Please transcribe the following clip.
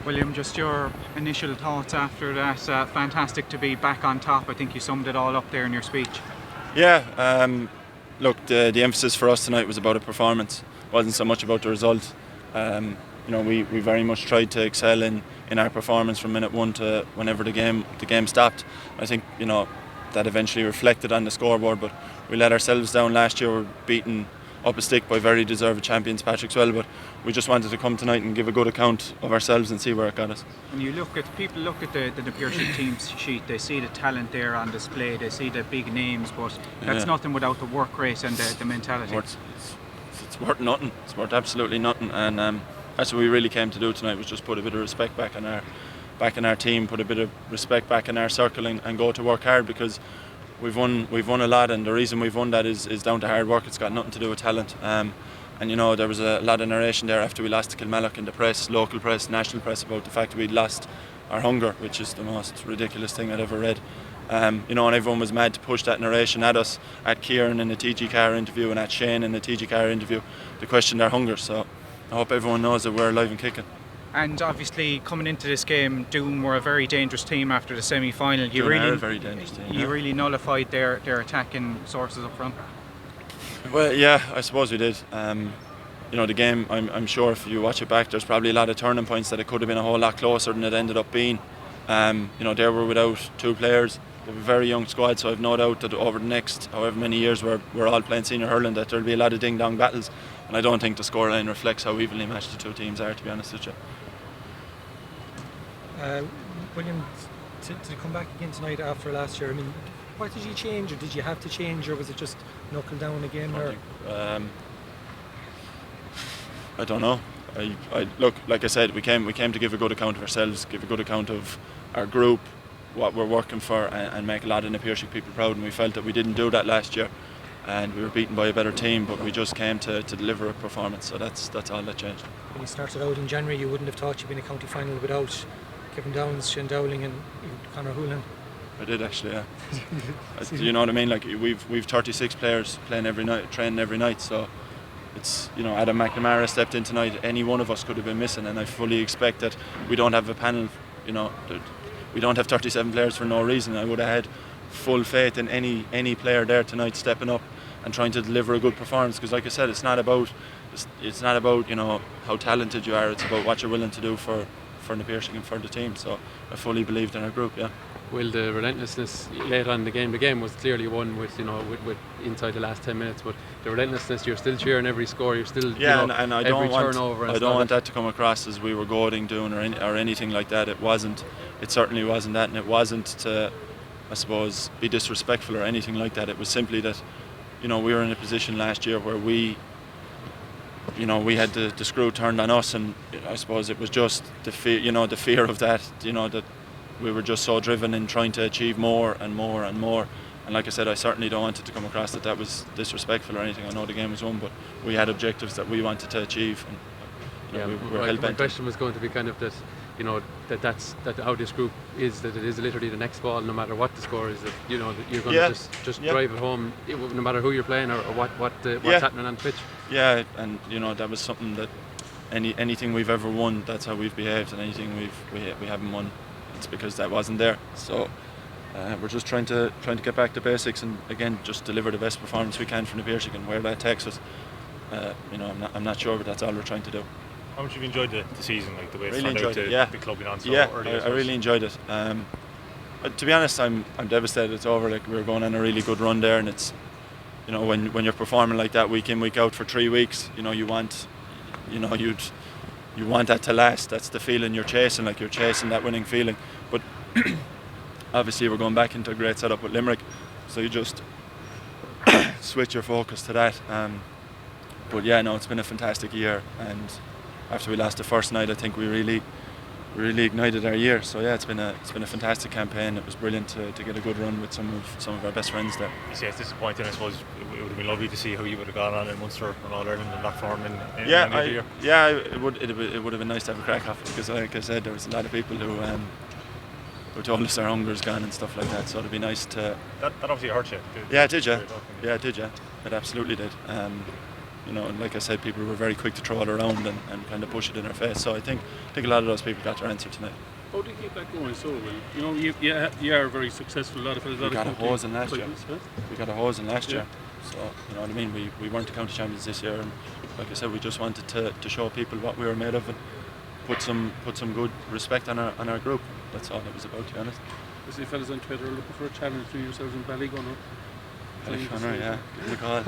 William, just your initial thoughts after that. Fantastic to be back on top. I think you summed it all up there in your speech. Yeah, look, the emphasis for us tonight was about a performance. It wasn't so much about the result. We very much tried to excel in our performance from minute one to whenever the game stopped. I think that eventually reflected on the scoreboard, but we let ourselves down last year. We were beaten up a stick by very deserved champions Patrickswell, but we just wanted to come tonight and give a good account of ourselves and see where it got us. And people look at the Napier team sheet, they see the talent there on display, they see the big names, but that's nothing without the work rate and the mentality. It's worth nothing. It's worth absolutely nothing, and that's what we really came to do tonight, was just put a bit of respect back in our team, put a bit of respect back in our circle, and go to work hard, because we've won a lot, and the reason we've won that is down to hard work. It's got nothing to do with talent. And there was a lot of narration there after we lost to Kilmallock in the press, local press, national press, about the fact that we'd lost our hunger, which is the most ridiculous thing I'd ever read. And everyone was mad to push that narration at us, at Kieran in the TG Carr interview and at Shane in the TG Carr interview, to question their hunger. So I hope everyone knows that we're alive and kicking. And obviously, coming into this game, Doon were a very dangerous team after the semi-final. Doon are a very dangerous team. You really nullified their attacking sources up front. Well, yeah, I suppose we did. The game, I'm sure if you watch it back, there's probably a lot of turning points that it could have been a whole lot closer than it ended up being. They were without two players. They have a very young squad, so I've no doubt that over the next however many years we're all playing senior hurling, that there'll be a lot of ding-dong battles. And I don't think the scoreline reflects how evenly matched the two teams are, to be honest with you. William, to come back again tonight after last year, what did you change, or did you have to change, or was it just knuckle down again? I don't know. I look, like I said, we came to give a good account of ourselves, give a good account of our group, what we're working for, and make a lot of Napier people proud. And we felt that we didn't do that last year, and we were beaten by a better team, but we just came to deliver a performance. So that's all that changed. When you started out in January, you wouldn't have thought you'd been a county final without Kevin Downs, Shane Dowling, and Conor Hoolan. I did actually, yeah. You know what I mean? Like we've 36 players playing every night, training every night. So it's Adam McNamara stepped in tonight. Any one of us could have been missing, and I fully expect that we don't have a panel. We don't have 37 players for no reason. I would have had full faith in any player there tonight stepping up and trying to deliver a good performance. Because, like I said, it's not about how talented you are. It's about what you're willing to do for Napier and for the team. So I fully believed in our group. Yeah. Well, the relentlessness later on in the game was clearly won with inside the last 10 minutes. But the relentlessness, you're still cheering every score. You're still and I every don't turnover. I don't want that to come across as we were goading Doon or anything like that. It wasn't. It certainly wasn't that, and it wasn't to, I suppose, be disrespectful or anything like that. It was simply that, we were in a position last year where we had the screw turned on us, and I suppose it was just the fear of that, that we were just so driven in trying to achieve more and more and more. And like I said, I certainly don't want it to come across that was disrespectful or anything. I know the game was won, but we had objectives that we wanted to achieve, and we were hell bent. My question was going to be kind of that, that's how this group is, that it is literally the next ball, no matter what the score is, that that you're going to just drive it home, no matter who you're playing or what's happening on the pitch. Yeah, and that was something that anything we've ever won, that's how we've behaved, and anything we haven't won, it's because that wasn't there. So we're just trying to get back to basics, and again just deliver the best performance we can for Napier, and where that takes us, I'm not sure, but that's all we're trying to do. How much have you enjoyed the season, like the way it's really turned out to the club being on so early? I really enjoyed it. To be honest, I'm devastated it's over. Like, we were going on a really good run there, and it's when you're performing like that week in, week out for 3 weeks, you want that to last. That's the feeling you're chasing, like you're chasing that winning feeling. But obviously we're going back into a great setup with Limerick, so you just switch your focus to that. But yeah, no, it's been a fantastic year, and after we lost the first night, I think we really ignited our year. So yeah, it's been a fantastic campaign. It was brilliant to get a good run with some of our best friends there. You see, it's disappointing. I suppose it would have been lovely to see how you would have gone on in Munster and All Ireland in that form in the end of the year. Yeah, it would have been nice to have a crack off it, because like I said, there was a lot of people who told us our hunger's gone and stuff like that. So it'd be nice to. That obviously hurt you. Yeah, it did. Yeah, it did. Yeah, it absolutely did. you know, and like I said, people were very quick to throw it around and kind of push it in our face. So I think a lot of those people got their answer tonight. How do you keep that going so well? You know, you are very successful. A lot of fellas. We got a hose in last year. Huh? We got a hose in last Yeah. year. So, you know what I mean? We weren't the county champions this year, and like I said, we just wanted to show people what we were made of and put some good respect on our group. That's all it was about, to be honest. I see fellas on Twitter looking for a challenge to yourselves in Ballygunner. Yeah, look on.